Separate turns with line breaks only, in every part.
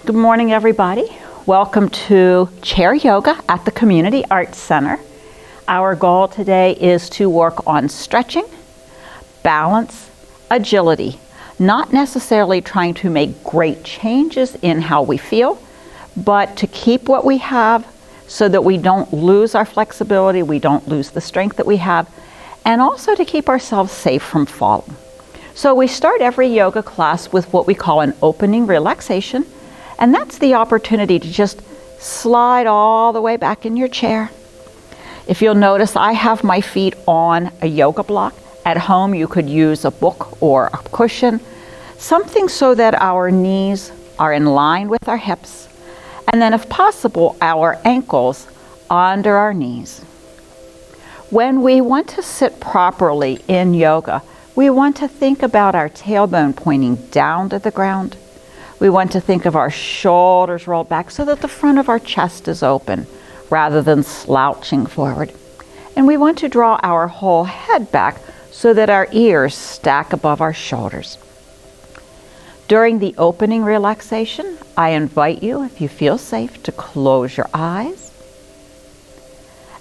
Good morning, everybody. Welcome to Chair Yoga at the Community Arts Center. Our goal today is to work on stretching, balance, agility, not necessarily trying to make great changes in how we feel, but to keep what we have so that we don't lose our flexibility, we don't lose the strength that we have, and also to keep ourselves safe from falling. So we start every yoga class with what we call an opening relaxation, and that's the opportunity to just slide all the way back in your chair. If you'll notice, I have my feet on a yoga block. At home, you could use a book or a cushion, something so that our knees are in line with our hips, and then if possible, our ankles under our knees. When we want to sit properly in yoga, we want to think about our tailbone pointing down to the ground. We want to think of our shoulders rolled back so that the front of our chest is open rather than slouching forward. And we want to draw our whole head back so that our ears stack above our shoulders. During the opening relaxation, I invite you, if you feel safe, to close your eyes.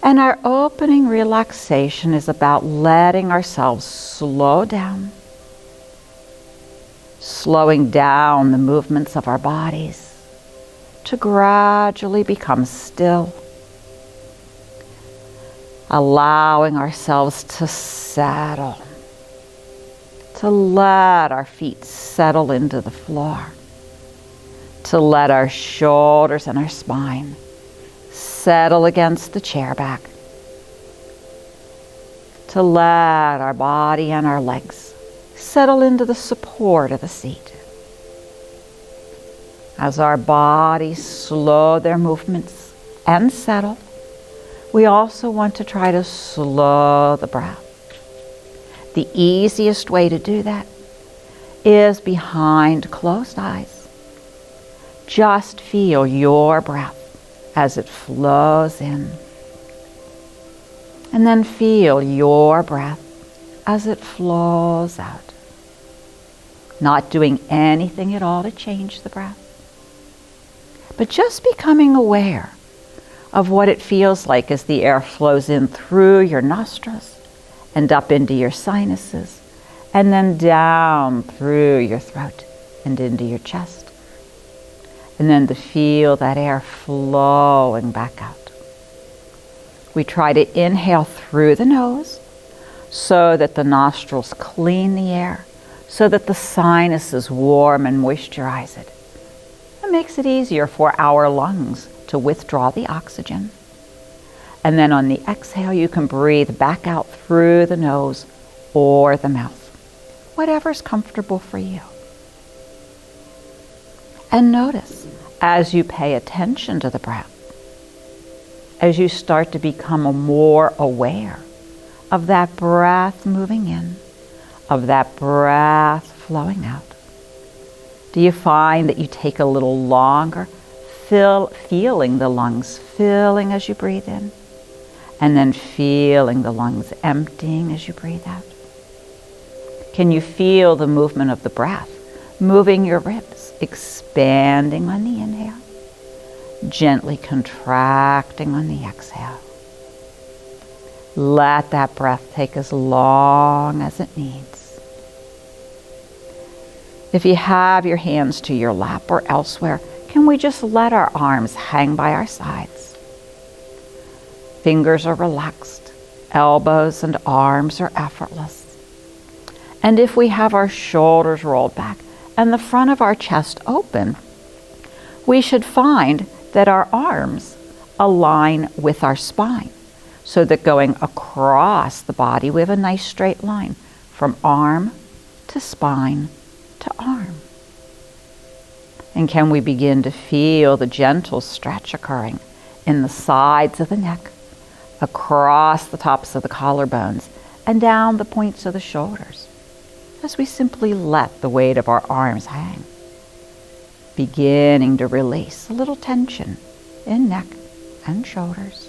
And our opening relaxation is about letting ourselves slow down, slowing down the movements of our bodies to gradually become still, allowing ourselves to settle, to let our feet settle into the floor, to let our shoulders and our spine settle against the chair back, to let our body and our legs settle into the support of the seat. As our bodies slow their movements and settle, we also want to try to slow the breath. The easiest way to do that is behind closed eyes. Just feel your breath as it flows in. And then feel your breath as it flows out. Not doing anything at all to change the breath, but just becoming aware of what it feels like as the air flows in through your nostrils and up into your sinuses, and then down through your throat and into your chest. And then to feel that air flowing back out. We try to inhale through the nose so that the nostrils clean the air, so that the sinuses warm and moisturize it. It makes it easier for our lungs to withdraw the oxygen. And then on the exhale, you can breathe back out through the nose or the mouth, whatever's comfortable for you. And notice as you pay attention to the breath, as you start to become more aware of that breath moving in, of that breath flowing out. Do you find that you take a little longer, feeling the lungs filling as you breathe in, and then feeling the lungs emptying as you breathe out? Can you feel the movement of the breath, moving your ribs, expanding on the inhale, gently contracting on the exhale? Let that breath take as long as it needs. If you have your hands to your lap or elsewhere, can we just let our arms hang by our sides? Fingers are relaxed, elbows and arms are effortless. And if we have our shoulders rolled back and the front of our chest open, we should find that our arms align with our spine, so that going across the body we have a nice straight line from arm to spine to arm. And can we begin to feel the gentle stretch occurring in the sides of the neck, across the tops of the collarbones, and down the points of the shoulders, as we simply let the weight of our arms hang, beginning to release a little tension in neck and shoulders.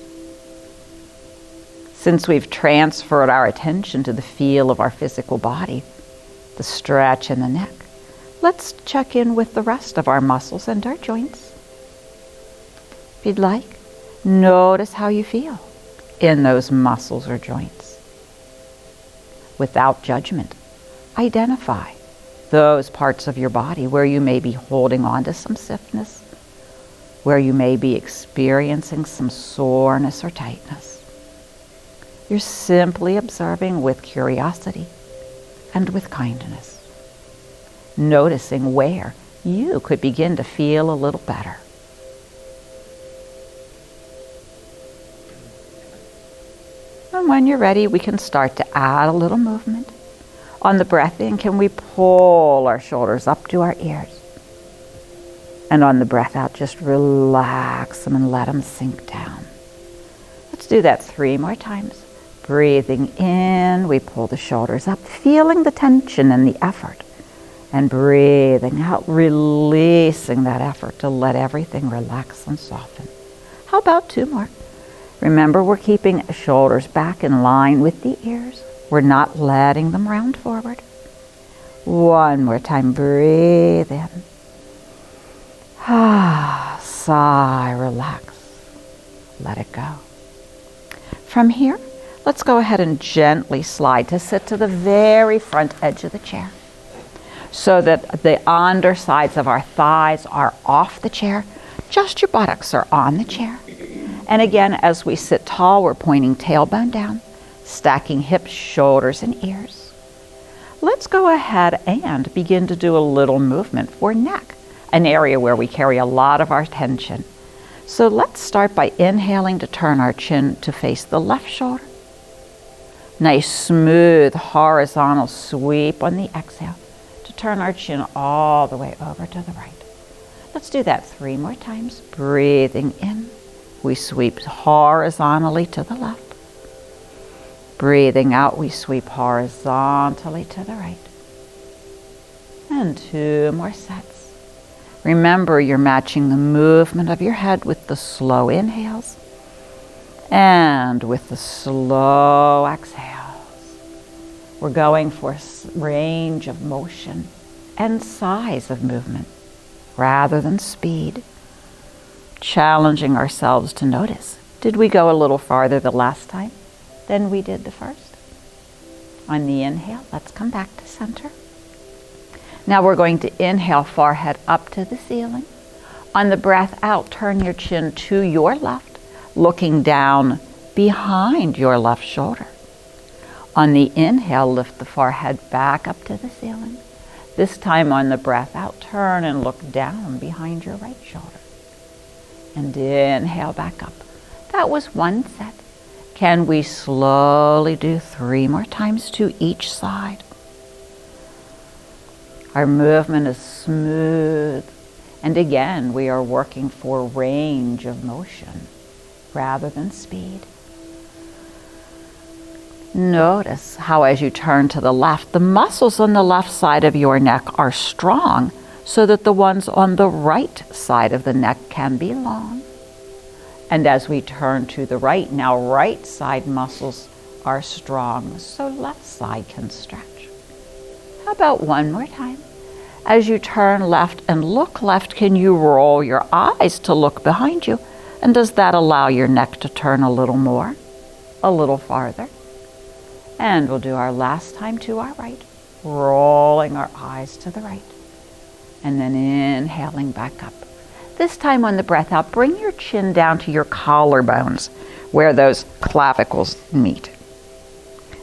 Since we've transferred our attention to the feel of our physical body, the stretch in the neck, let's check in with the rest of our muscles and our joints. If you'd like, notice how you feel in those muscles or joints. Without judgment, identify those parts of your body where you may be holding on to some stiffness, where you may be experiencing some soreness or tightness. You're simply observing with curiosity and with kindness, noticing where you could begin to feel a little better. And when you're ready, we can start to add a little movement. On the breath in, can we pull our shoulders up to our ears? And on the breath out, just relax them and let them sink down. Let's do that 3 more times. Breathing in, we pull the shoulders up, feeling the tension and the effort. And breathing out, releasing that effort to let everything relax and soften. How about 2 more? Remember, we're keeping the shoulders back in line with the ears. We're not letting them round forward. 1 more time, breathe in. Sigh, relax. Let it go. From here, let's go ahead and gently slide to sit to the very front edge of the chair so that the undersides of our thighs are off the chair. Just your buttocks are on the chair. And again, as we sit tall, we're pointing tailbone down, stacking hips, shoulders, and ears. Let's go ahead and begin to do a little movement for neck, an area where we carry a lot of our tension. So let's start by inhaling to turn our chin to face the left shoulder. Nice, smooth, horizontal sweep on the exhale to turn our chin all the way over to the right. Let's do that 3 more times. Breathing in, we sweep horizontally to the left. Breathing out, we sweep horizontally to the right. And 2 more sets. Remember, you're matching the movement of your head with the slow inhales and with the slow exhales. We're going for range of motion and size of movement rather than speed. Challenging ourselves to notice. Did we go a little farther the last time than we did the first? On the inhale, let's come back to center. Now we're going to inhale, forehead up to the ceiling. On the breath out, turn your chin to your left, looking down behind your left shoulder. On the inhale, lift the forehead back up to the ceiling. This time on the breath out, turn and look down behind your right shoulder. And inhale back up. That was 1 set. Can we slowly do 3 more times to each side? Our movement is smooth. And again, we are working for range of motion rather than speed. Notice how as you turn to the left, the muscles on the left side of your neck are strong so that the ones on the right side of the neck can be long. And as we turn to the right, now right side muscles are strong so left side can stretch. How about 1 more time? As you turn left and look left, can you roll your eyes to look behind you? And does that allow your neck to turn a little more, a little farther? And we'll do our last time to our right, rolling our eyes to the right. And then inhaling back up. This time on the breath out, bring your chin down to your collarbones where those clavicles meet.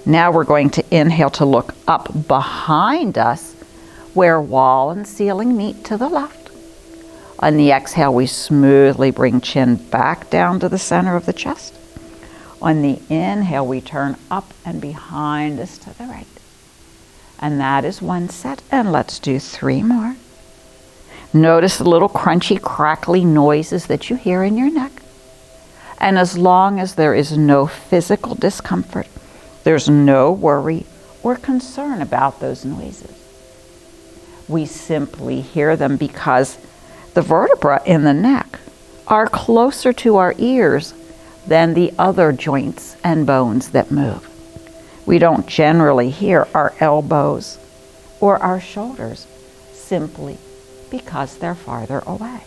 Now we're going to inhale to look up behind us where wall and ceiling meet to the left. On the exhale, we smoothly bring chin back down to the center of the chest. On the inhale, we turn up and behind us to the right. And that is 1 set, and let's do 3 more. Notice the little crunchy, crackly noises that you hear in your neck. And as long as there is no physical discomfort, there's no worry or concern about those noises. We simply hear them because the vertebrae in the neck are closer to our ears than the other joints and bones that move. We don't generally hear our elbows or our shoulders simply because they're farther away.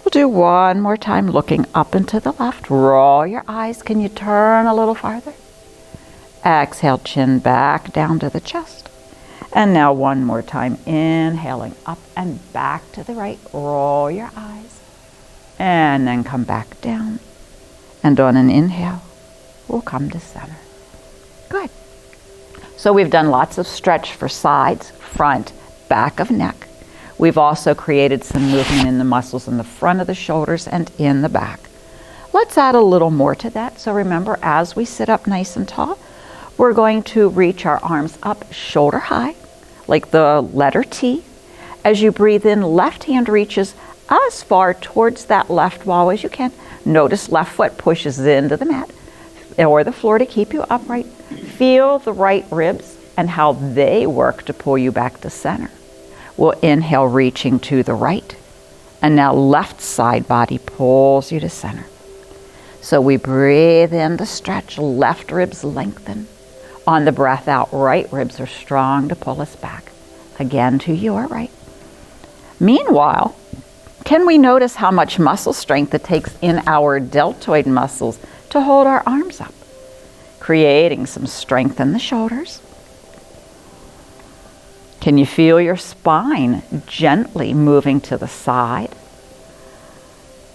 We'll do one more time, looking up and to the left. Roll your eyes. Can you turn a little farther? Exhale, chin back down to the chest. And now one more time, inhaling up and back to the right. Roll your eyes. And then come back down. And on an inhale, we'll come to center. Good. So we've done lots of stretch for sides, front, back of neck. We've also created some movement in the muscles in the front of the shoulders and in the back. Let's add a little more to that. So remember, as we sit up nice and tall, we're going to reach our arms up shoulder high, like the letter T. As you breathe in, left hand reaches as far towards that left wall as you can. Notice left foot pushes into the mat or the floor to keep you upright. Feel the right ribs and how they work to pull you back to center. We'll inhale, reaching to the right. And now left side body pulls you to center. So we breathe in to stretch, left ribs lengthen. On the breath out, right ribs are strong to pull us back. Again to your right. Meanwhile, can we notice how much muscle strength it takes in our deltoid muscles to hold our arms up? Creating some strength in the shoulders. Can you feel your spine gently moving to the side?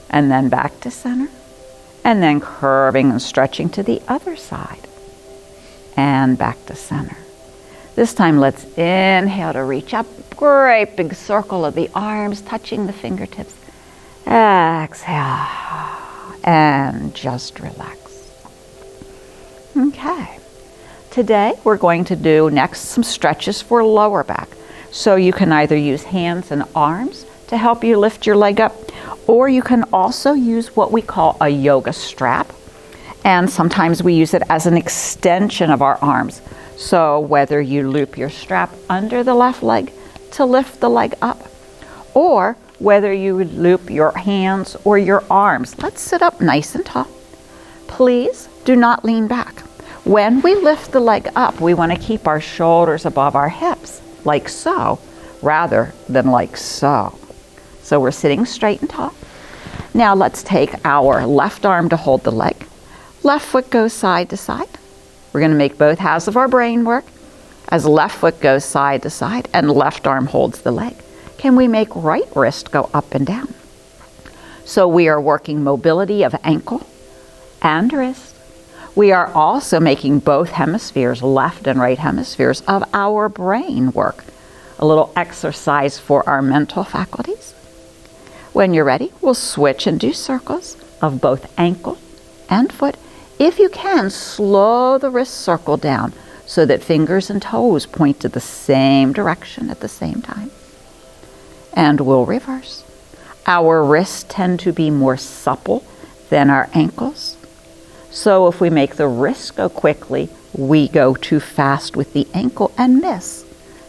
And then back to center. And then curving and stretching to the other side. And back to center. This time let's inhale to reach up. Great big circle of the arms touching the fingertips. Exhale. And just relax. Okay. Today we're going to do next some stretches for lower back. So you can either use hands and arms to help you lift your leg up, or you can also use what we call a yoga strap. And sometimes we use it as an extension of our arms. So whether you loop your strap under the left leg to lift the leg up, or whether you loop your hands or your arms. Let's sit up nice and tall. Please do not lean back. When we lift the leg up, we want to keep our shoulders above our hips, like so, rather than like so. So we're sitting straight and tall. Now let's take our left arm to hold the leg. Left foot goes side to side. We're going to make both halves of our brain work as left foot goes side to side and left arm holds the leg. Can we make right wrist go up and down? So we are working mobility of ankle and wrist. We are also making both hemispheres, left and right hemispheres, of our brain work. A little exercise for our mental faculties. When you're ready, we'll switch and do circles of both ankle and foot. If you can, slow the wrist circle down so that fingers and toes point to the same direction at the same time. And we'll reverse. Our wrists tend to be more supple than our ankles. So if we make the wrist go quickly, we go too fast with the ankle and miss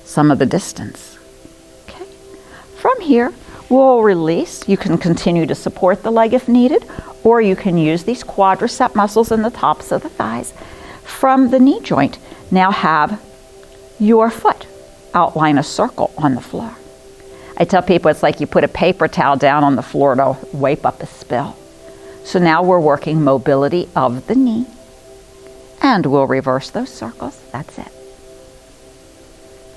some of the distance. Okay. From here, we'll release. You can continue to support the leg if needed, or you can use these quadricep muscles in the tops of the thighs from the knee joint. Now have your foot outline a circle on the floor. I tell people it's like you put a paper towel down on the floor to wipe up a spill. So now we're working mobility of the knee, and we'll reverse those circles. That's it.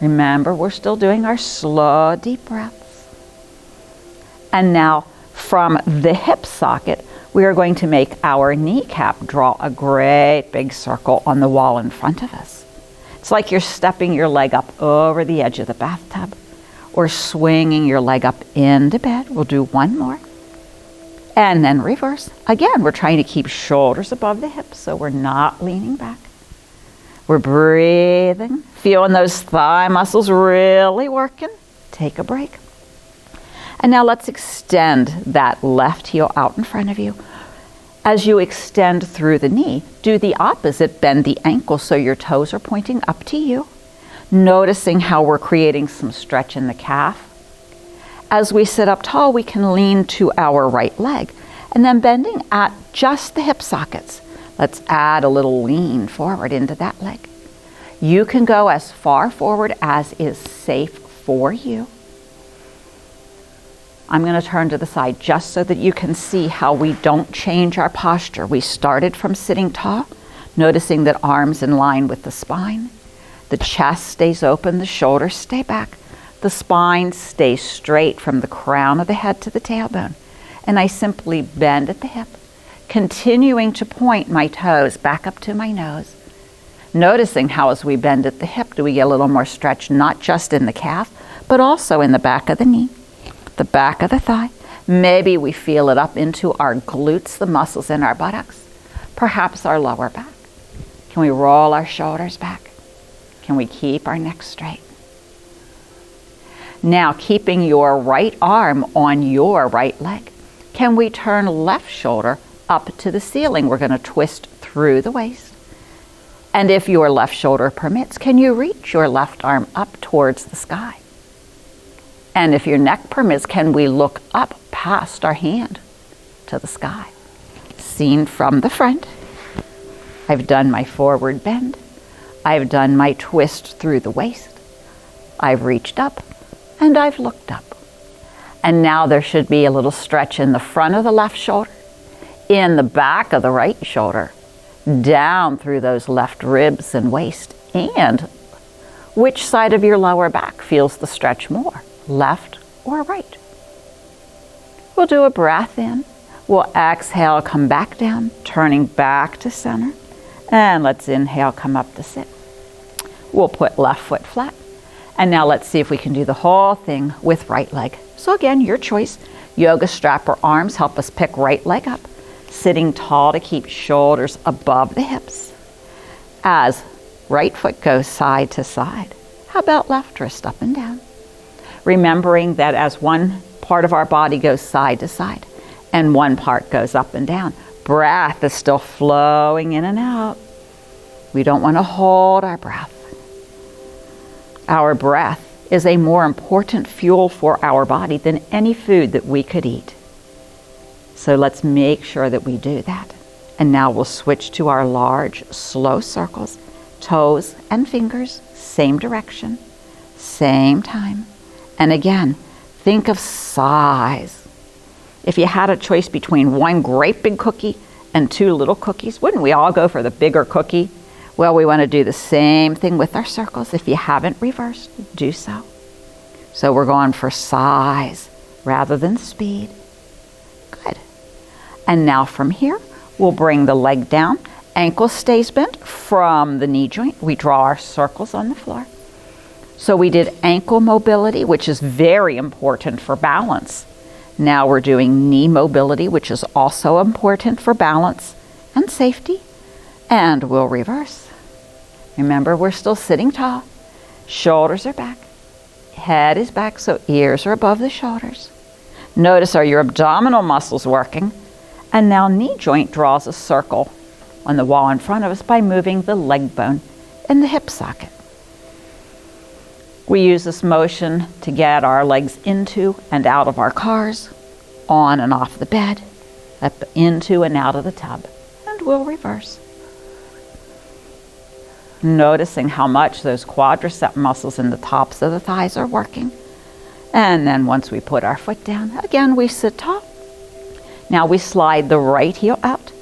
Remember, we're still doing our slow, deep breaths. And now from the hip socket, we are going to make our kneecap draw a great big circle on the wall in front of us. It's like you're stepping your leg up over the edge of the bathtub or swinging your leg up into bed. We'll do one more. And then reverse. Again, we're trying to keep shoulders above the hips so we're not leaning back. We're breathing, feeling those thigh muscles really working. Take a break. And now let's extend that left heel out in front of you. As you extend through the knee, do the opposite, bend the ankle so your toes are pointing up to you. Noticing how we're creating some stretch in the calf. As we sit up tall, we can lean to our right leg and then bending at just the hip sockets. Let's add a little lean forward into that leg. You can go as far forward as is safe for you. I'm going to turn to the side just so that you can see how we don't change our posture. We started from sitting tall, noticing that arms in line with the spine. The chest stays open, the shoulders stay back. The spine stays straight from the crown of the head to the tailbone. And I simply bend at the hip, continuing to point my toes back up to my nose. Noticing how as we bend at the hip, do we get a little more stretch, not just in the calf, but also in the back of the knee, the back of the thigh. Maybe we feel it up into our glutes, the muscles in our buttocks, perhaps our lower back. Can we roll our shoulders back? Can we keep our neck straight? Now, keeping your right arm on your right leg, can we turn left shoulder up to the ceiling? We're going to twist through the waist. And if your left shoulder permits, can you reach your left arm up towards the sky? And if your neck permits, can we look up past our hand to the sky? Seen from the front. I've done my forward bend. I've done my twist through the waist. I've reached up and I've looked up. And now there should be a little stretch in the front of the left shoulder, in the back of the right shoulder, down through those left ribs and waist. And which side of your lower back feels the stretch more, left or right? We'll do a breath in. We'll exhale, come back down, turning back to center. And let's inhale, come up to sit. We'll put left foot flat. And now let's see if we can do the whole thing with right leg. So again, your choice. Yoga strap or arms help us pick right leg up. Sitting tall to keep shoulders above the hips. As right foot goes side to side. How about left wrist up and down? Remembering that as one part of our body goes side to side and one part goes up and down, breath is still flowing in and out. We don't want to hold our breath. Our breath is a more important fuel for our body than any food that we could eat. So let's make sure that we do that. And now we'll switch to our large, slow circles, toes and fingers, same direction, same time. And again, think of size. If you had a choice between one great big cookie and two little cookies, wouldn't we all go for the bigger cookie? Well, we want to do the same thing with our circles. If you haven't reversed, do so. So we're going for size rather than speed. Good. And now from here, we'll bring the leg down. Ankle stays bent from the knee joint. We draw our circles on the floor. So we did ankle mobility, which is very important for balance. Now we're doing knee mobility, which is also important for balance and safety. And we'll reverse. Remember, we're still sitting tall. Shoulders are back. Head is back, so ears are above the shoulders. Notice, are your abdominal muscles working? And now knee joint draws a circle on the wall in front of us by moving the leg bone in the hip socket. We use this motion to get our legs into and out of our cars, on and off the bed, up into and out of the tub. And we'll reverse. Noticing how much those quadricep muscles in the tops of the thighs are working. And then once we put our foot down, again we sit tall. Now we slide the right heel out,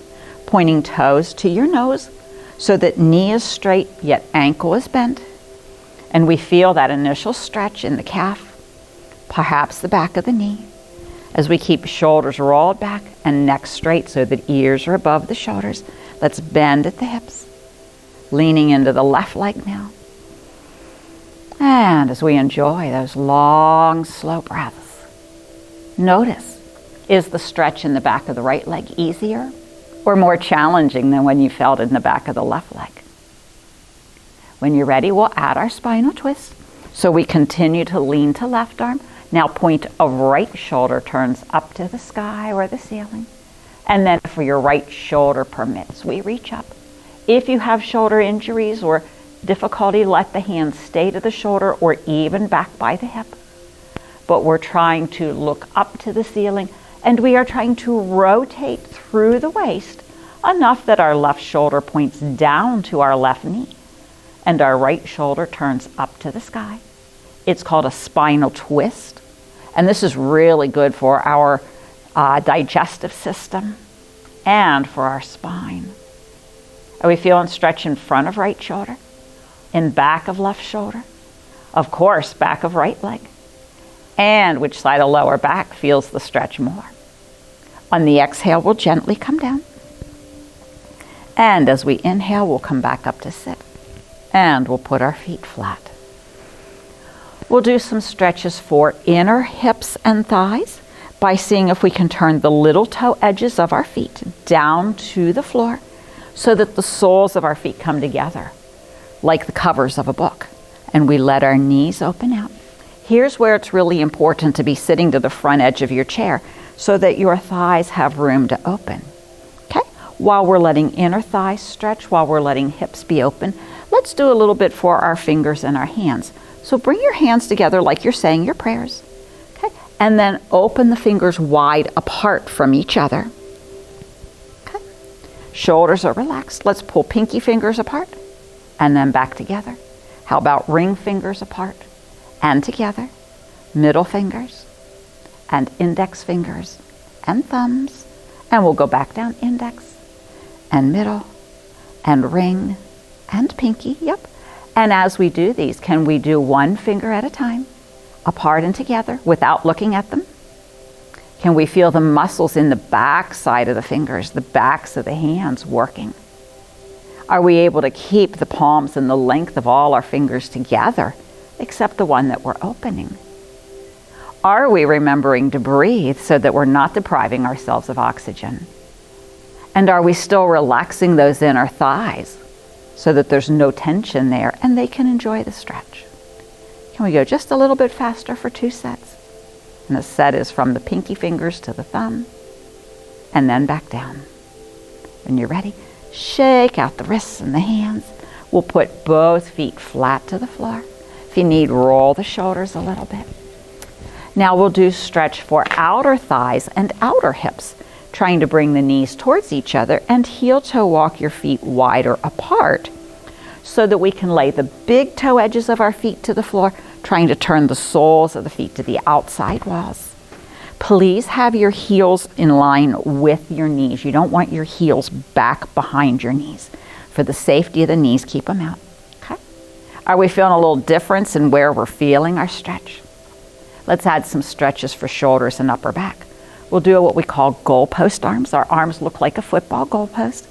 pointing toes to your nose so that knee is straight yet ankle is bent. And we feel that initial stretch in the calf, perhaps the back of the knee, as we keep shoulders rolled back and neck straight so that ears are above the shoulders. Let's bend at the hips. Leaning into the left leg now. And as we enjoy those long, slow breaths, notice, is the stretch in the back of the right leg easier or more challenging than when you felt it in the back of the left leg? When you're ready, we'll add our spinal twist. So we continue to lean to left arm. Now point of right shoulder turns up to the sky or the ceiling. And then for your right shoulder permits, we reach up. If you have shoulder injuries or difficulty, let the hand stay to the shoulder or even back by the hip. But we're trying to look up to the ceiling and we are trying to rotate through the waist enough that our left shoulder points down to our left knee and our right shoulder turns up to the sky. It's called a spinal twist. And this is really good for our digestive system and for our spine. Are we feeling stretch in front of right shoulder? In back of left shoulder? Of course, back of right leg. And which side of lower back feels the stretch more? On the exhale, we'll gently come down. And as we inhale, we'll come back up to sit. And we'll put our feet flat. We'll do some stretches for inner hips and thighs by seeing if we can turn the little toe edges of our feet down to the floor so that the soles of our feet come together like the covers of a book. And we let our knees open out. Here's where it's really important to be sitting to the front edge of your chair so that your thighs have room to open. Okay? While we're letting inner thighs stretch, while we're letting hips be open, let's do a little bit for our fingers and our hands. So bring your hands together like you're saying your prayers. Okay? And then open the fingers wide apart from each other. Okay? Shoulders are relaxed. Let's pull pinky fingers apart and then back together. How about ring fingers apart and together? Middle fingers and index fingers and thumbs. And we'll go back down, index and middle and ring and pinky. Yep. And as we do these, can we do one finger at a time, apart and together, without looking at them? Can we feel the muscles in the back side of the fingers, the backs of the hands working? Are we able to keep the palms and the length of all our fingers together, except the one that we're opening? Are we remembering to breathe so that we're not depriving ourselves of oxygen? And are we still relaxing those inner thighs so that there's no tension there and they can enjoy the stretch? Can we go just a little bit faster for 2 sets? And the set is from the pinky fingers to the thumb and then back down. When you're ready, shake out the wrists and the hands. We'll put both feet flat to the floor. If you need, roll the shoulders a little bit. Now we'll do stretch for outer thighs and outer hips, trying to bring the knees towards each other and heel toe walk your feet wider apart so that we can lay the big toe edges of our feet to the floor, trying to turn the soles of the feet to the outside walls. Please have your heels in line with your knees. You don't want your heels back behind your knees. For the safety of the knees, keep them out. Okay? Are we feeling a little difference in where we're feeling our stretch? Let's add some stretches for shoulders and upper back. We'll do what we call goalpost arms. Our arms look like a football goalpost.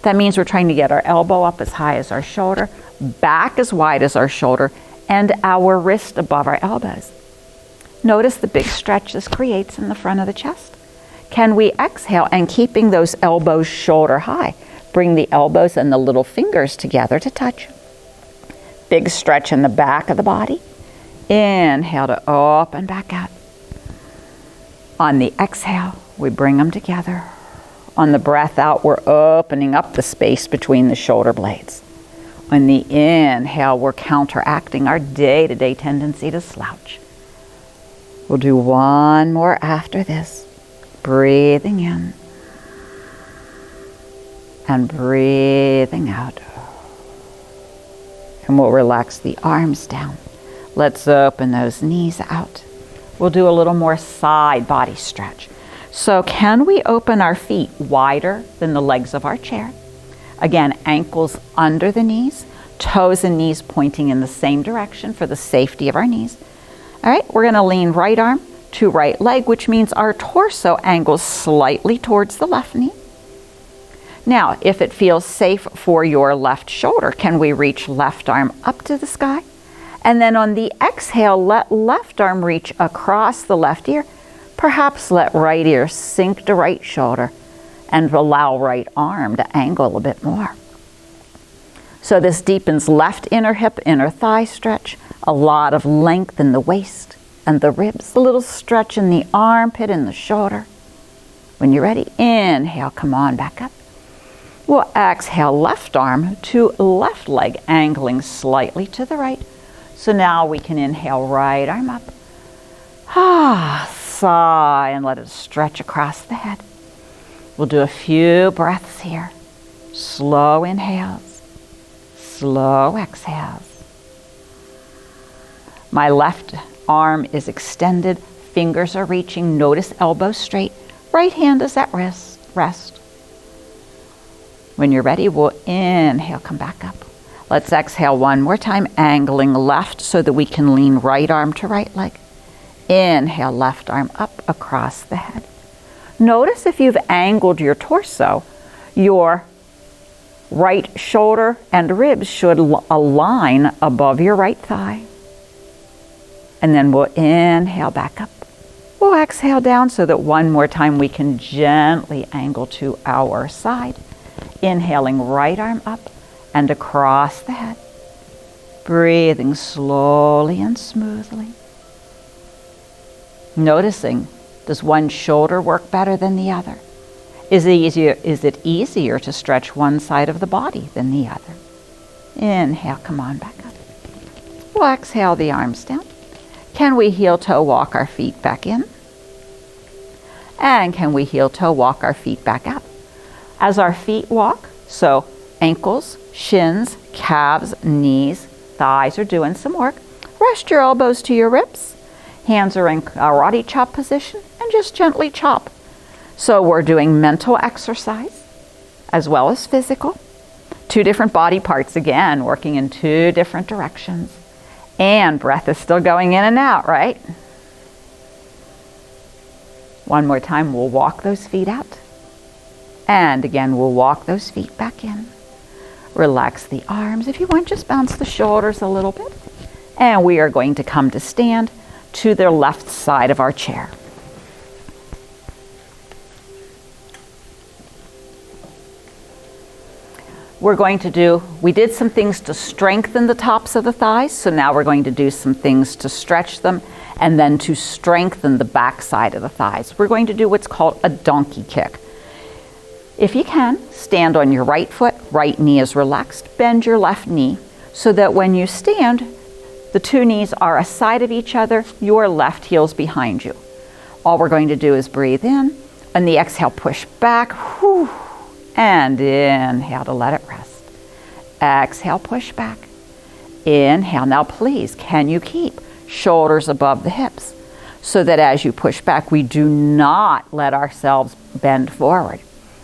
That means we're trying to get our elbow up as high as our shoulder, back as wide as our shoulder, and our wrist above our elbows. Notice the big stretch this creates in the front of the chest. Can we exhale and keeping those elbows shoulder high, bring the elbows and the little fingers together to touch. Big stretch in the back of the body. Inhale to open back out. On the exhale, we bring them together. On the breath out, we're opening up the space between the shoulder blades. On the inhale, we're counteracting our day-to-day tendency to slouch. We'll do one more after this. Breathing in and breathing out. And we'll relax the arms down. Let's open those knees out. We'll do a little more side body stretch. So can we open our feet wider than the legs of our chair? Again, ankles under the knees, toes and knees pointing in the same direction for the safety of our knees. All right, we're going to lean right arm to right leg, which means our torso angles slightly towards the left knee. Now, if it feels safe for your left shoulder, can we reach left arm up to the sky? And then on the exhale, let left arm reach across the left ear. Perhaps let right ear sink to right shoulder and allow right arm to angle a bit more. So this deepens left inner hip, inner thigh stretch, a lot of length in the waist and the ribs, a little stretch in the armpit and the shoulder. When you're ready, inhale, come on back up. We'll exhale left arm to left leg, angling slightly to the right. So now we can inhale right arm up. Sigh and let it stretch across the head. We'll do a few breaths here. Slow inhales, slow exhales. My left arm is extended, fingers are reaching, notice elbows straight, right hand is at rest. When you're ready, we'll inhale, come back up. Let's exhale one more time, angling left so that we can lean right arm to right leg. Inhale, left arm up across the head. Notice if you've angled your torso, your right shoulder and ribs should align above your right thigh. And then we'll inhale back up. We'll exhale down so that one more time we can gently angle to our side. Inhaling right arm up and across the head. Breathing slowly and smoothly. Noticing, does one shoulder work better than the other? Is it easier to stretch one side of the body than the other? Inhale, come on back up. We'll exhale the arms down. Can we heel toe walk our feet back in? And can we heel toe walk our feet back out? As our feet walk, so ankles, shins, calves, knees, thighs are doing some work. Rest your elbows to your ribs. Hands are in karate chop position and just gently chop. So we're doing mental exercise as well as physical. Two different body parts again, working in two different directions. And breath is still going in and out, right? One more time, we'll walk those feet out. And again, we'll walk those feet back in. Relax the arms. If you want, just bounce the shoulders a little bit. And we are going to come to stand to the left side of our chair. We did some things to strengthen the tops of the thighs, so now we're going to do some things to stretch them and then to strengthen the back side of the thighs. We're going to do what's called a donkey kick. If you can, stand on your right foot, right knee is relaxed, bend your left knee so that when you stand, the two knees are aside of each other, your left heel's behind you. All we're going to do is breathe in, and the exhale, push back, whew, and inhale to let it rest. Exhale, push back. Inhale. Now please, can you keep shoulders above the hips so that as you push back, we do not let ourselves bend forward.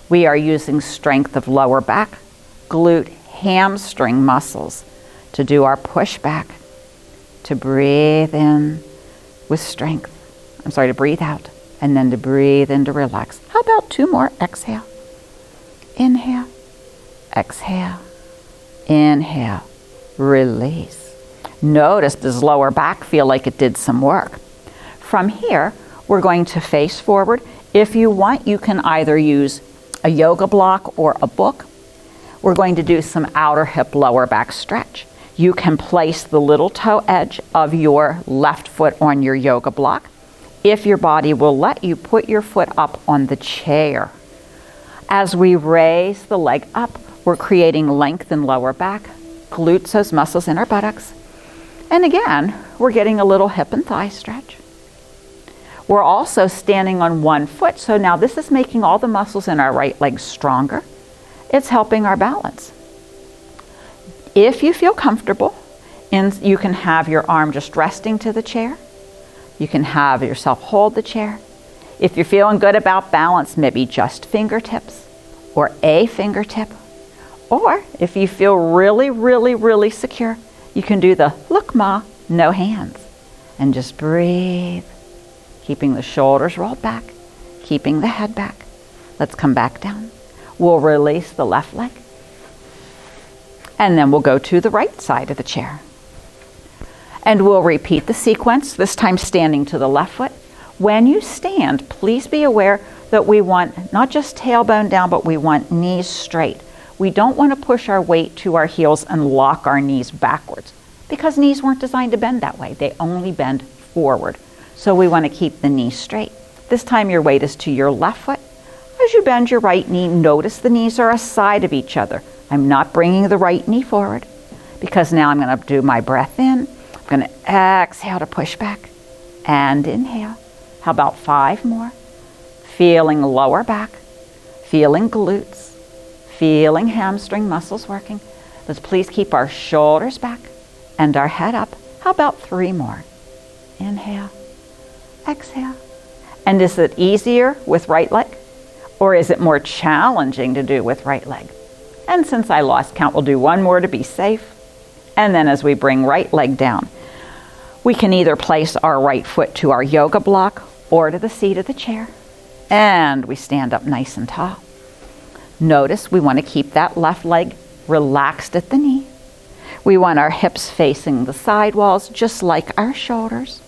We are using strength of lower back, glute, hamstring muscles to do our push back, to breathe in with strength. To breathe out and then to breathe in to relax. How about two more? Exhale. Inhale. Exhale. Inhale. Release. Notice, does lower back feel like it did some work? From here, we're going to face forward. If you want, you can either use a yoga block or a book. We're going to do some outer hip lower back stretch. You can place the little toe edge of your left foot on your yoga block. If your body will let you, put your foot up on the chair. As we raise the leg up, we're creating length in lower back, glutes, those muscles in our buttocks. And again, we're getting a little hip and thigh stretch. We're also standing on one foot, so now this is making all the muscles in our right leg stronger. It's helping our balance. If you feel comfortable, you can have your arm just resting to the chair. You can have yourself hold the chair. If you're feeling good about balance, maybe just fingertips or a fingertip. Or if you feel really, really, really secure, you can do the look ma, no hands. And just breathe, keeping the shoulders rolled back, keeping the head back. Let's come back down. We'll release the left leg. And then we'll go to the right side of the chair. And we'll repeat the sequence, this time standing to the left foot. When you stand, please be aware that we want not just tailbone down, but we want knees straight. We don't want to push our weight to our heels and lock our knees backwards because knees weren't designed to bend that way. They only bend forward. So we want to keep the knee straight. This time your weight is to your left foot. As you bend your right knee, notice the knees are aside of each other. I'm not bringing the right knee forward because now I'm going to do my breath in. I'm going to exhale to push back and inhale. How about 5 more? Feeling lower back, feeling glutes, feeling hamstring muscles working. Let's please keep our shoulders back and our head up. How How about 3 more? Inhale, exhale. And is it easier with right leg? Or is it more challenging to do with right leg? And since I lost count, we'll do 1 more to be safe. And then as we bring right leg down, we can either place our right foot to our yoga block or to the seat of the chair. And we stand up nice and tall. Notice we want to keep that left leg relaxed at the knee. We want our hips facing the side walls, just like our shoulders.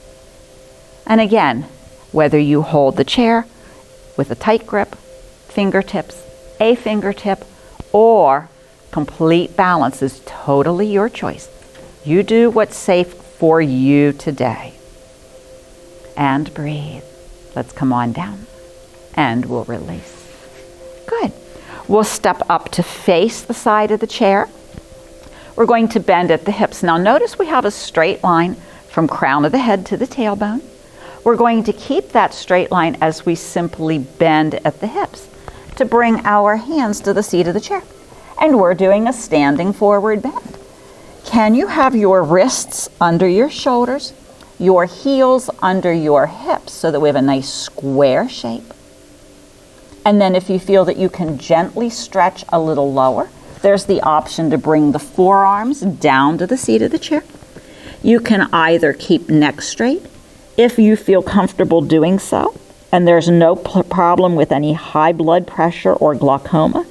And again, whether you hold the chair with a tight grip, fingertips, a fingertip, or complete balance is totally your choice. You do what's safe for you today. And breathe. Let's come on down. And we'll release. Good. We'll step up to face the side of the chair. We're going to bend at the hips. Now notice we have a straight line from crown of the head to the tailbone. We're going to keep that straight line as we simply bend at the hips to bring our hands to the seat of the chair. And we're doing a standing forward bend. Can you have your wrists under your shoulders, your heels under your hips so that we have a nice square shape? And then if you feel that you can gently stretch a little lower, there's the option to bring the forearms down to the seat of the chair. You can either keep neck straight if you feel comfortable doing so, and there's no problem with any high blood pressure or glaucoma.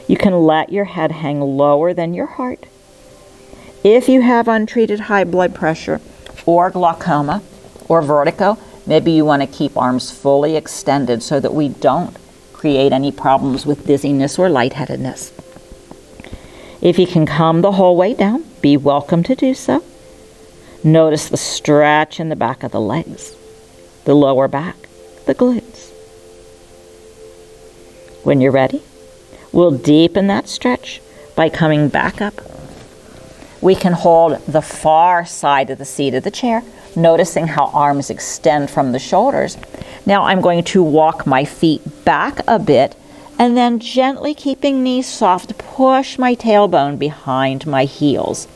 You can let your head hang lower than your heart. If you have untreated high blood pressure or glaucoma or vertigo, maybe you want to keep arms fully extended so that we don't create any problems with dizziness or lightheadedness. If you can come the whole way down, be welcome to do so. Notice the stretch in the back of the legs, the lower back, the glutes. When you're ready, we'll deepen that stretch by coming back up. We can hold the far side of the seat of the chair, noticing how arms extend from the shoulders. Now I'm going to walk my feet back a bit and then gently keeping knees soft, push my tailbone behind my heels.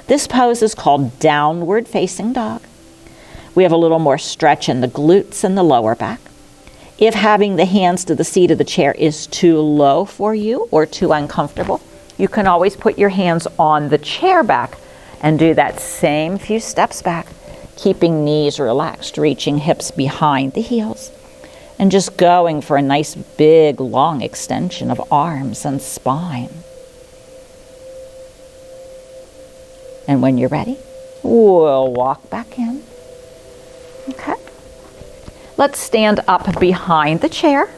This pose is called downward facing dog. We have a little more stretch in the glutes and the lower back. If having the hands to the seat of the chair is too low for you or too uncomfortable, you can always put your hands on the chair back and do that same few steps back, keeping knees relaxed, reaching hips behind the heels, and just going for a nice big long extension of arms and spine. And when you're ready, we'll walk back in. Okay. Let's stand up behind the chair,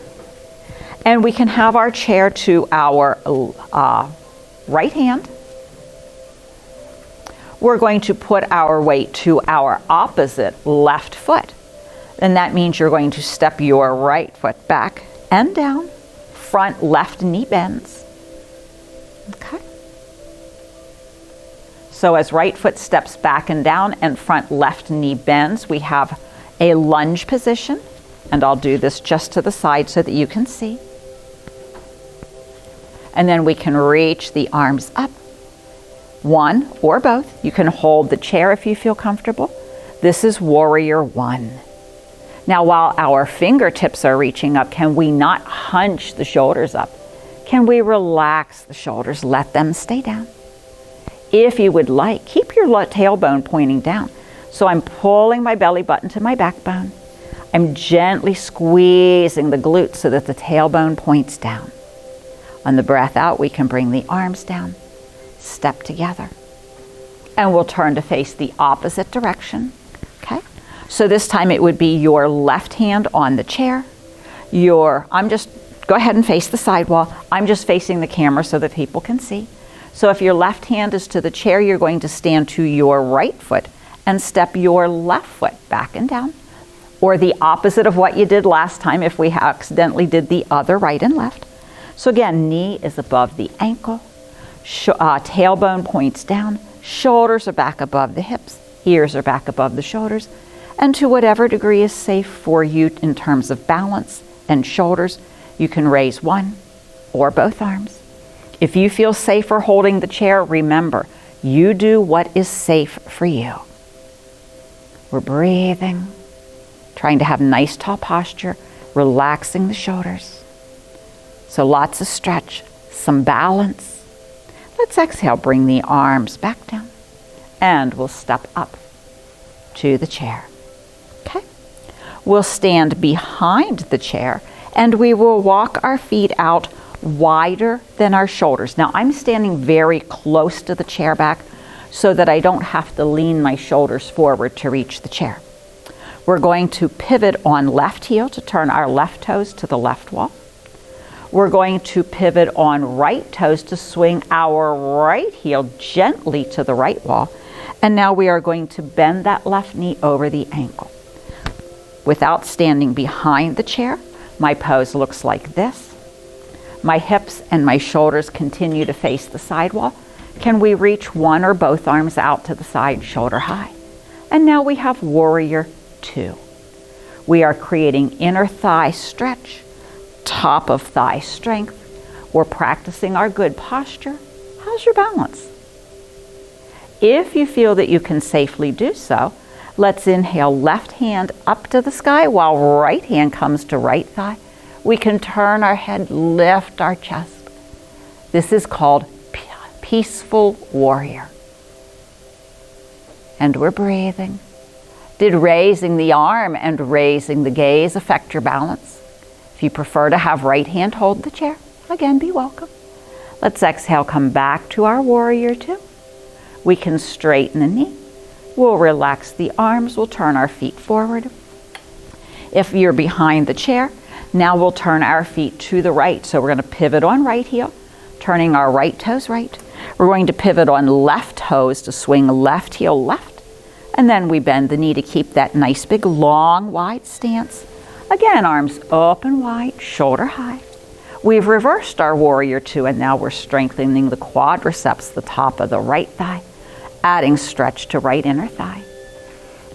and we can have our chair to our right hand. We're going to put our weight to our opposite left foot. And that means you're going to step your right foot back and down. Front left knee bends. Okay. So as right foot steps back and down and front left knee bends, we have a lunge position. And I'll do this just to the side so that you can see. And then we can reach the arms up. One or both. You can hold the chair if you feel comfortable. This is warrior one. Now while our fingertips are reaching up, can we not hunch the shoulders up? Can we relax the shoulders, let them stay down? If you would like, keep your tailbone pointing down. So I'm pulling my belly button to my backbone. I'm gently squeezing the glutes so that the tailbone points down. On the breath out, we can bring the arms down, step together, and we'll turn to face the opposite direction. Okay? So this time it would be your left hand on the chair. Go ahead and face the side wall. I'm just facing the camera so that people can see. So if your left hand is to the chair, you're going to stand to your right foot and step your left foot back and down. Or the opposite of what you did last time if we accidentally did the other right and left. So again, knee is above the ankle, tailbone points down, shoulders are back above the hips, ears are back above the shoulders, and to whatever degree is safe for you in terms of balance and shoulders, you can raise one or both arms. If you feel safer holding the chair, remember, you do what is safe for you. We're breathing, trying to have nice tall posture, relaxing the shoulders. So lots of stretch, some balance. Let's exhale, bring the arms back down, and we'll step up to the chair. Okay? We'll stand behind the chair, and we will walk our feet out wider than our shoulders. Now, I'm standing very close to the chair back so that I don't have to lean my shoulders forward to reach the chair. We're going to pivot on left heel to turn our left toes to the left wall. We're going to pivot on right toes to swing our right heel gently to the right wall. And now we are going to bend that left knee over the ankle. Without standing behind the chair, my pose looks like this. My hips and my shoulders continue to face the sidewall. Can we reach one or both arms out to the side, shoulder high? And now we have Warrior 2. We are creating inner thigh stretch, top of thigh strength. We're practicing our good posture. How's your balance? If you feel that you can safely do so, let's inhale left hand up to the sky while right hand comes to right thigh. We can turn our head, lift our chest. This is called Peaceful Warrior. And we're breathing. Did raising the arm and raising the gaze affect your balance? If you prefer to have right hand hold the chair, again, be welcome. Let's exhale, come back to our Warrior 2. We can straighten the knee. We'll relax the arms. We'll turn our feet forward. If you're behind the chair, now we'll turn our feet to the right. So we're going to pivot on right heel, turning our right toes right. We're going to pivot on left toes to swing left heel left. And then we bend the knee to keep that nice big long wide stance. Again, arms open wide, shoulder high. We've reversed our Warrior 2 and now we're strengthening the quadriceps, the top of the right thigh, adding stretch to right inner thigh.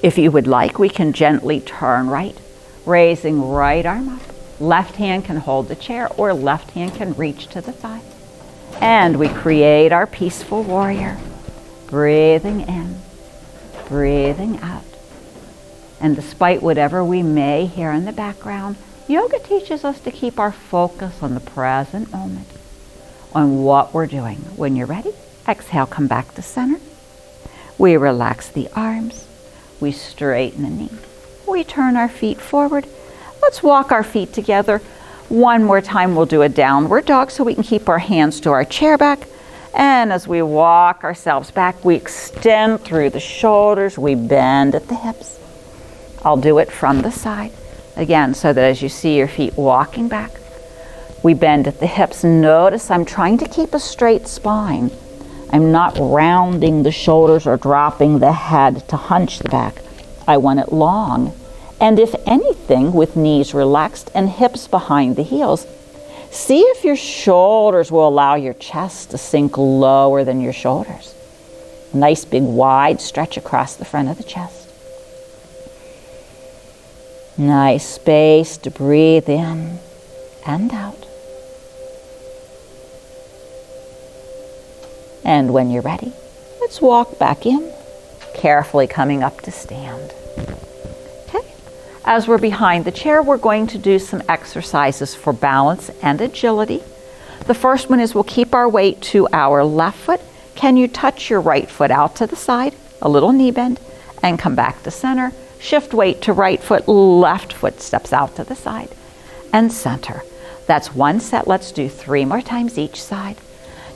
If you would like, we can gently turn right, raising right arm up. Left hand can hold the chair or left hand can reach to the thigh. And we create our Peaceful Warrior. Breathing in, breathing out. And despite whatever we may hear in the background, yoga teaches us to keep our focus on the present moment, on what we're doing. When you're ready, exhale, come back to center. We relax the arms. We straighten the knee. We turn our feet forward. Let's walk our feet together. One more time, we'll do a downward dog so we can keep our hands to our chair back. And as we walk ourselves back, we extend through the shoulders. We bend at the hips. I'll do it from the side. Again, so that as you see your feet walking back, we bend at the hips. Notice I'm trying to keep a straight spine. I'm not rounding the shoulders or dropping the head to hunch the back. I want it long. And if anything, with knees relaxed and hips behind the heels, see if your shoulders will allow your chest to sink lower than your shoulders. Nice big wide stretch across the front of the chest. Nice space to breathe in and out. And when you're ready, let's walk back in, carefully coming up to stand. As we're behind the chair, we're going to do some exercises for balance and agility. The first one is we'll keep our weight to our left foot. Can you touch your right foot out to the side, a little knee bend, and come back to center. Shift weight to right foot, left foot steps out to the side, and center. That's one set. Let's do 3 more times each side.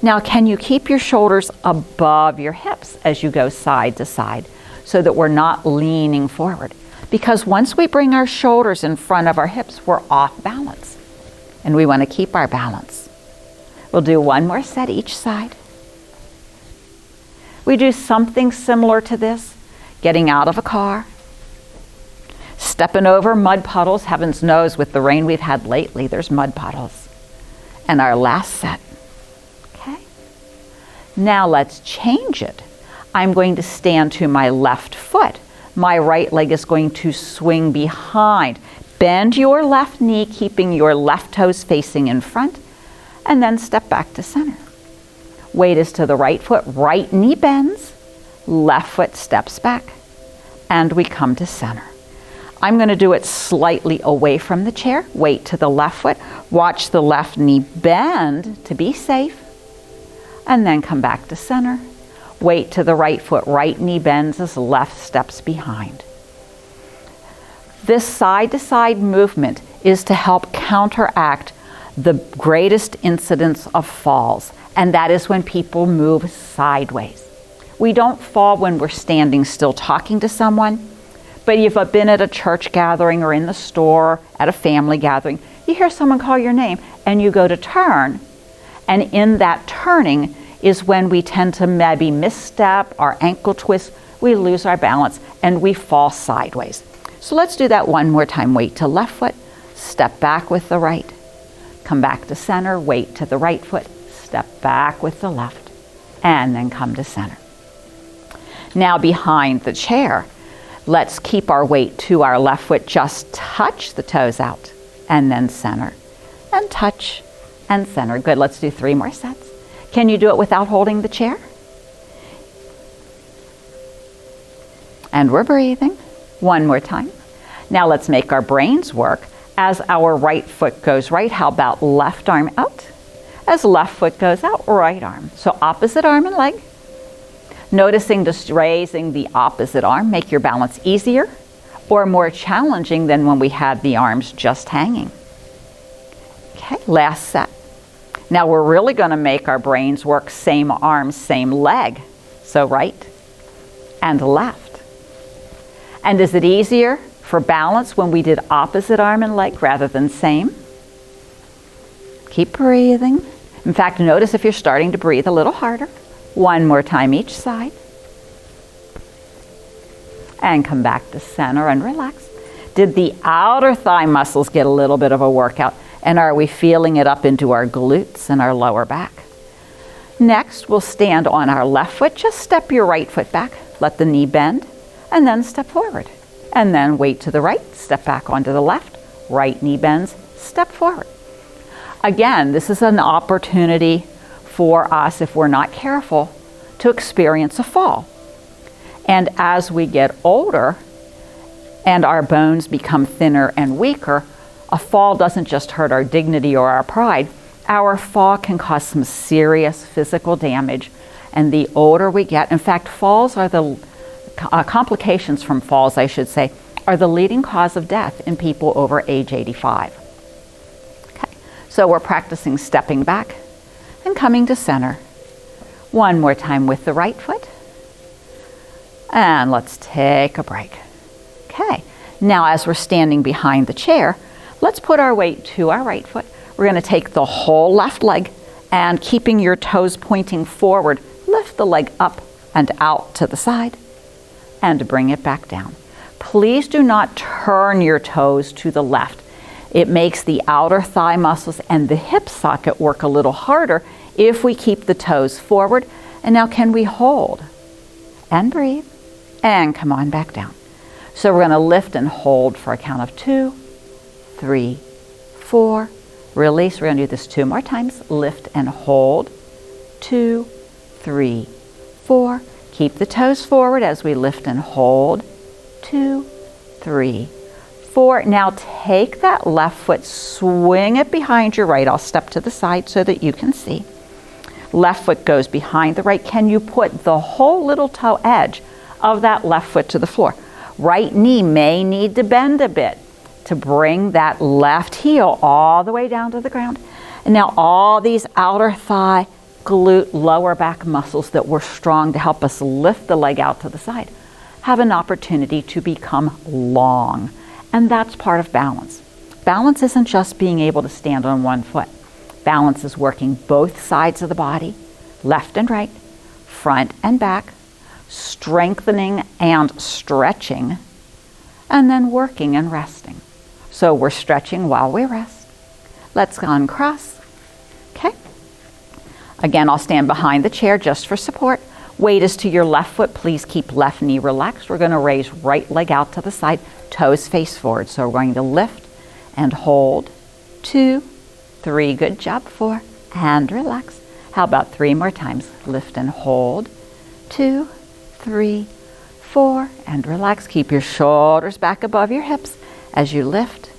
Now, can you keep your shoulders above your hips as you go side to side so that we're not leaning forward? Because once we bring our shoulders in front of our hips, we're off balance. And we want to keep our balance. We'll do 1 more set each side. We do something similar to this, getting out of a car, stepping over mud puddles. Heavens knows with the rain we've had lately, there's mud puddles. And our last set. Okay? Now let's change it. I'm going to stand to my left foot. My right leg is going to swing behind. Bend your left knee, keeping your left toes facing in front, and then step back to center. Weight is to the right foot, right knee bends, left foot steps back, and we come to center. I'm going to do it slightly away from the chair. Weight to the left foot. Watch the left knee bend to be safe. And then come back to center. Weight to the right foot. Right knee bends as left steps behind. This side-to-side movement is to help counteract the greatest incidence of falls, and that is when people move sideways. We don't fall when we're standing still talking to someone, but you've been at a church gathering or in the store, at a family gathering, you hear someone call your name and you go to turn, and in that turning is when we tend to maybe misstep, our ankle twist, we lose our balance, and we fall sideways. So let's do that one more time. Weight to left foot, step back with the right, come back to center, weight to the right foot, step back with the left, and then come to center. Now behind the chair, let's keep our weight to our left foot, just touch the toes out, and then center, and touch, and center. Good, let's do 3 more sets. Can you do it without holding the chair? And we're breathing. 1 more time. Now let's make our brains work. As our right foot goes right, how about left arm out? As left foot goes out, right arm. So opposite arm and leg. Noticing just raising the opposite arm, make your balance easier or more challenging than when we had the arms just hanging. Okay, last set. Now we're really going to make our brains work. Same arm, same leg. So right and left. And is it easier for balance when we did opposite arm and leg rather than same? Keep breathing. In fact, notice if you're starting to breathe a little harder. 1 more time each side. And come back to center and relax. Did the outer thigh muscles get a little bit of a workout? And are we feeling it up into our glutes and our lower back? Next, we'll stand on our left foot. Just step your right foot back. Let the knee bend. And then step forward. And then weight to the right, step back onto the left, right knee bends, step forward. Again, this is an opportunity for us, if we're not careful, to experience a fall. And as we get older and our bones become thinner and weaker, a fall doesn't just hurt our dignity or our pride. Our fall can cause some serious physical damage. And the older we get, in fact, falls are the complications from falls, I should say, are the leading cause of death in people over age 85. Okay, so we're practicing stepping back and coming to center. 1 more time with the right foot. And let's take a break. Okay, now as we're standing behind the chair, let's put our weight to our right foot. We're going to take the whole left leg and keeping your toes pointing forward, lift the leg up and out to the side. And bring it back down. Please do not turn your toes to the left. It makes the outer thigh muscles and the hip socket work a little harder if we keep the toes forward. And now can we hold? And breathe. And come on back down. So we're going to lift and hold for a count of 2, 3, 4. Release. We're going to do this 2 more times. Lift and hold. 2, 3, 4. Keep the toes forward as we lift and hold. 2, 3, 4. Now take that left foot, swing it behind your right. I'll step to the side so that you can see. Left foot goes behind the right. Can you put the whole little toe edge of that left foot to the floor? Right knee may need to bend a bit to bring that left heel all the way down to the ground. And now all these outer thigh, glute, lower back muscles that were strong to help us lift the leg out to the side have an opportunity to become long. And that's part of balance. Balance isn't just being able to stand on one foot. Balance is working both sides of the body, left and right, front and back, strengthening and stretching, and then working and resting. So we're stretching while we rest. Let's uncross. Okay. Again, I'll stand behind the chair just for support. Weight is to your left foot. Please keep left knee relaxed. We're going to raise right leg out to the side, toes face forward. So we're going to lift and hold. 2, 3, good job. 4, and relax. How about 3 more times? Lift and hold. 2, 3, 4, and relax. Keep your shoulders back above your hips as you lift.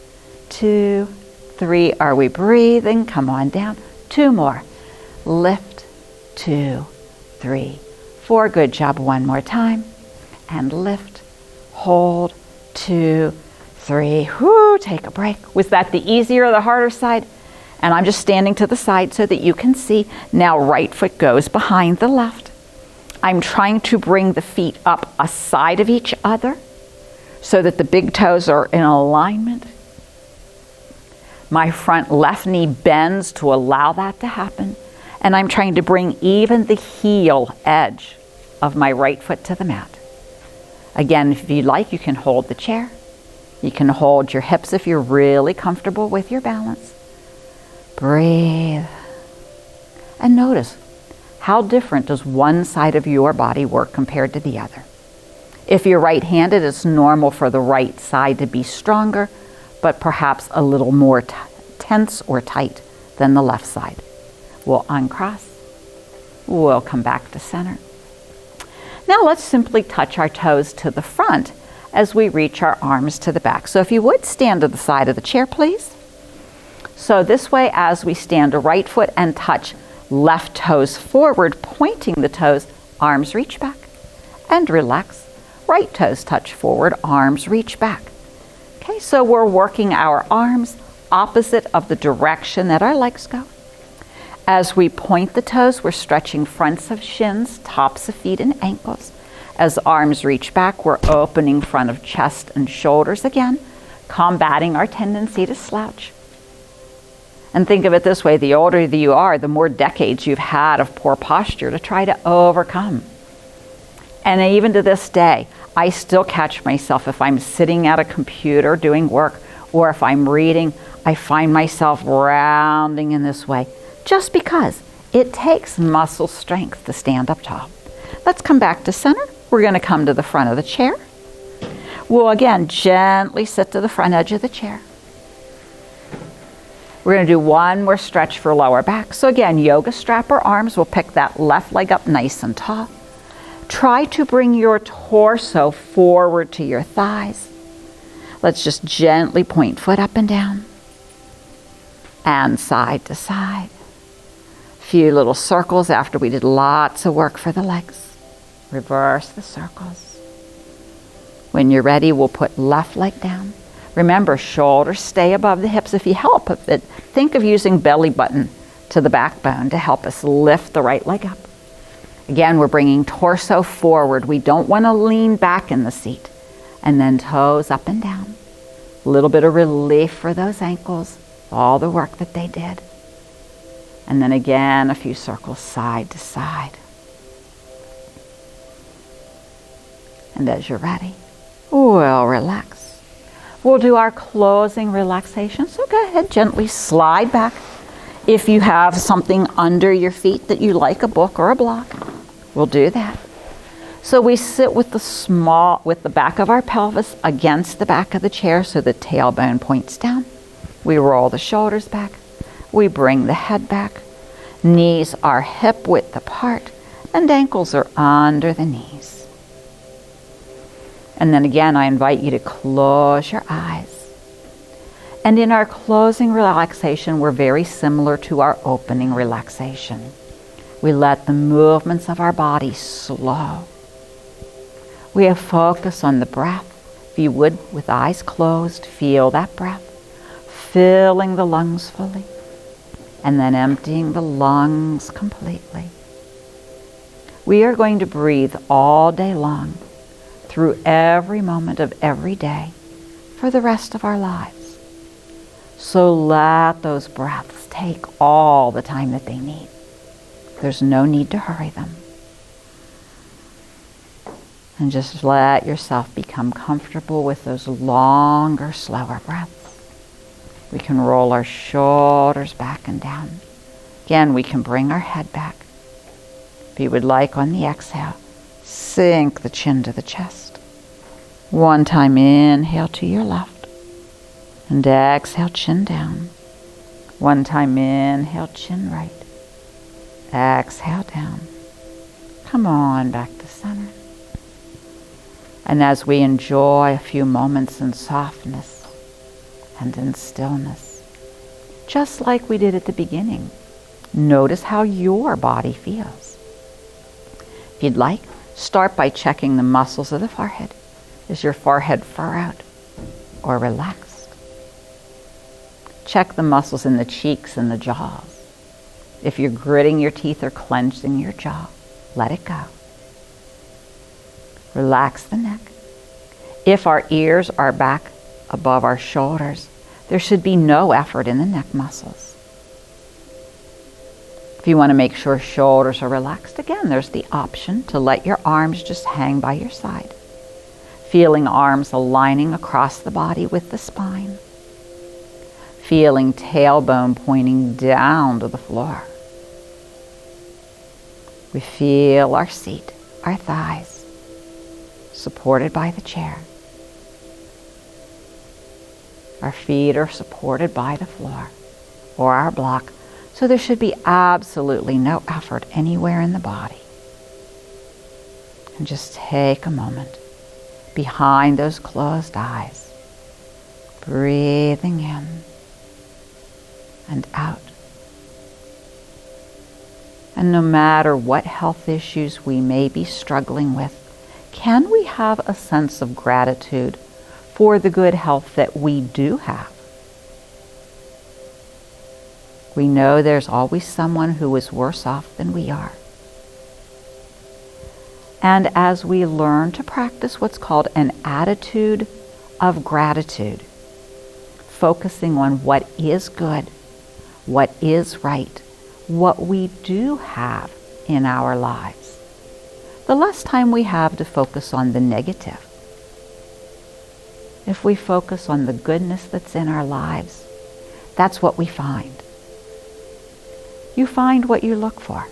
2, 3. Are we breathing? Come on down. 2 more. Lift. 2, 3, 4. Good job. 1 more time. And lift. Hold. 2, 3. Whoo, take a break. Was that the easier or the harder side? And I'm just standing to the side so that you can see. Now right foot goes behind the left. I'm trying to bring the feet up a side of each other so that the big toes are in alignment. My front left knee bends to allow that to happen. And I'm trying to bring even the heel edge of my right foot to the mat. Again, if you like, you can hold the chair. You can hold your hips if you're really comfortable with your balance. Breathe. And notice, how different does one side of your body work compared to the other? If you're right-handed, it's normal for the right side to be stronger, but perhaps a little more tense or tight than the left side. We'll uncross. We'll come back to center. Now let's simply touch our toes to the front as we reach our arms to the back. So if you would stand to the side of the chair, please. So this way, as we stand, a right foot and touch left toes forward, pointing the toes, arms reach back and relax. Right toes touch forward, arms reach back. Okay, so we're working our arms opposite of the direction that our legs go. As we point the toes, we're stretching fronts of shins, tops of feet, and ankles. As arms reach back, we're opening front of chest and shoulders again, combating our tendency to slouch. And think of it this way, the older you are, the more decades you've had of poor posture to try to overcome. And even to this day, I still catch myself if I'm sitting at a computer doing work, or if I'm reading, I find myself rounding in this way, just because it takes muscle strength to stand up tall. Let's come back to center. We're going to come to the front of the chair. We'll again gently sit to the front edge of the chair. We're going to do one more stretch for lower back. So again, yoga strap or arms. We'll pick that left leg up nice and tall. Try to bring your torso forward to your thighs. Let's just gently point foot up and down. And side to side. A few little circles after we did lots of work for the legs. Reverse the circles. When you're ready, we'll put left leg down. Remember, shoulders stay above the hips. If you help with it, think of using belly button to the backbone to help us lift the right leg up. Again, we're bringing torso forward. We don't want to lean back in the seat. And then toes up and down. A little bit of relief for those ankles, all the work that they did. And then again, a few circles side to side. And as you're ready, we'll relax. We'll do our closing relaxation. So go ahead, gently slide back. If you have something under your feet that you like, a book or a block, we'll do that. So we sit with the back of our pelvis against the back of the chair so the tailbone points down. We roll the shoulders back. We bring the head back. Knees are hip width apart and ankles are under the knees. And then again, I invite you to close your eyes. And in our closing relaxation, we're very similar to our opening relaxation. We let the movements of our body slow. We have focus on the breath. If you would, with eyes closed, feel that breath, filling the lungs fully, and then emptying the lungs completely. We are going to breathe all day long, through every moment of every day, for the rest of our lives. So let those breaths take all the time that they need. There's no need to hurry them. And just let yourself become comfortable with those longer, slower breaths. We can roll our shoulders back and down. Again, we can bring our head back. If you would like, on the exhale, sink the chin to the chest. One time, inhale to your left. And exhale, chin down. One time, inhale, chin right. Exhale down. Come on back to center. And as we enjoy a few moments in softness and in stillness, just like we did at the beginning, notice how your body feels. If you'd like, start by checking the muscles of the forehead. Is your forehead furrowed or relaxed? Check the muscles in the cheeks and the jaws. If you're gritting your teeth or clenching your jaw, let it go. Relax the neck. If our ears are back above our shoulders, there should be no effort in the neck muscles. If you want to make sure shoulders are relaxed, again, there's the option to let your arms just hang by your side. Feeling arms aligning across the body with the spine. Feeling tailbone pointing down to the floor. We feel our seat, our thighs, supported by the chair. Our feet are supported by the floor or our block, so there should be absolutely no effort anywhere in the body. And just take a moment behind those closed eyes, breathing in and out. And no matter what health issues we may be struggling with, can we have a sense of gratitude for the good health that we do have? We know there's always someone who is worse off than we are. And as we learn to practice what's called an attitude of gratitude, focusing on what is good, what is right, what we do have in our lives, the less time we have to focus on the negative. If we focus on the goodness that's in our lives, that's what we find. You find what you look for.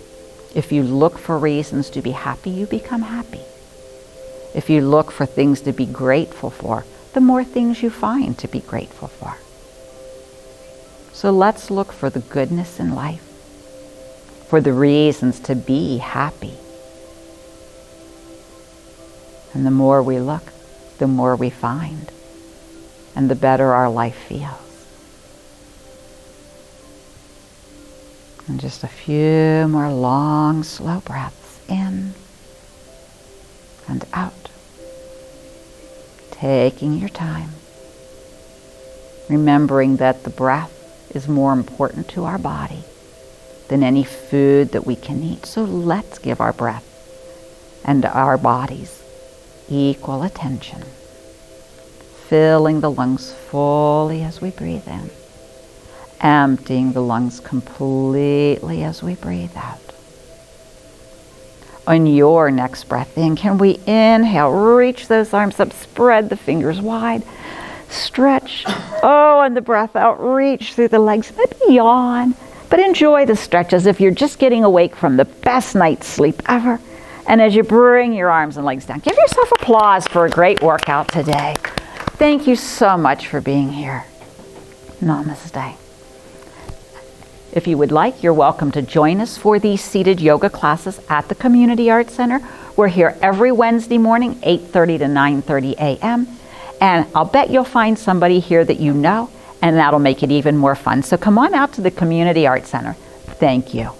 If you look for reasons to be happy, you become happy. If you look for things to be grateful for, the more things you find to be grateful for. So let's look for the goodness in life, for the reasons to be happy. And the more we look, the more we find, and the better our life feels. And just a few more long, slow breaths in and out. Taking your time. Remembering that the breath is more important to our body than any food that we can eat. So let's give our breath and our bodies equal attention. Filling the lungs fully as we breathe in. Emptying the lungs completely as we breathe out. On your next breath in, can we inhale, reach those arms up, spread the fingers wide, stretch. Oh, and the breath out, reach through the legs, maybe yawn, but enjoy the stretch as if you're just getting awake from the best night's sleep ever. And as you bring your arms and legs down, give yourself applause for a great workout today. Thank you so much for being here. Namaste. If you would like, you're welcome to join us for these seated yoga classes at the Community Arts Center. We're here every Wednesday morning, 8:30 to 9:30 a.m. And I'll bet you'll find somebody here that you know, and that'll make it even more fun. So come on out to the Community Arts Center. Thank you.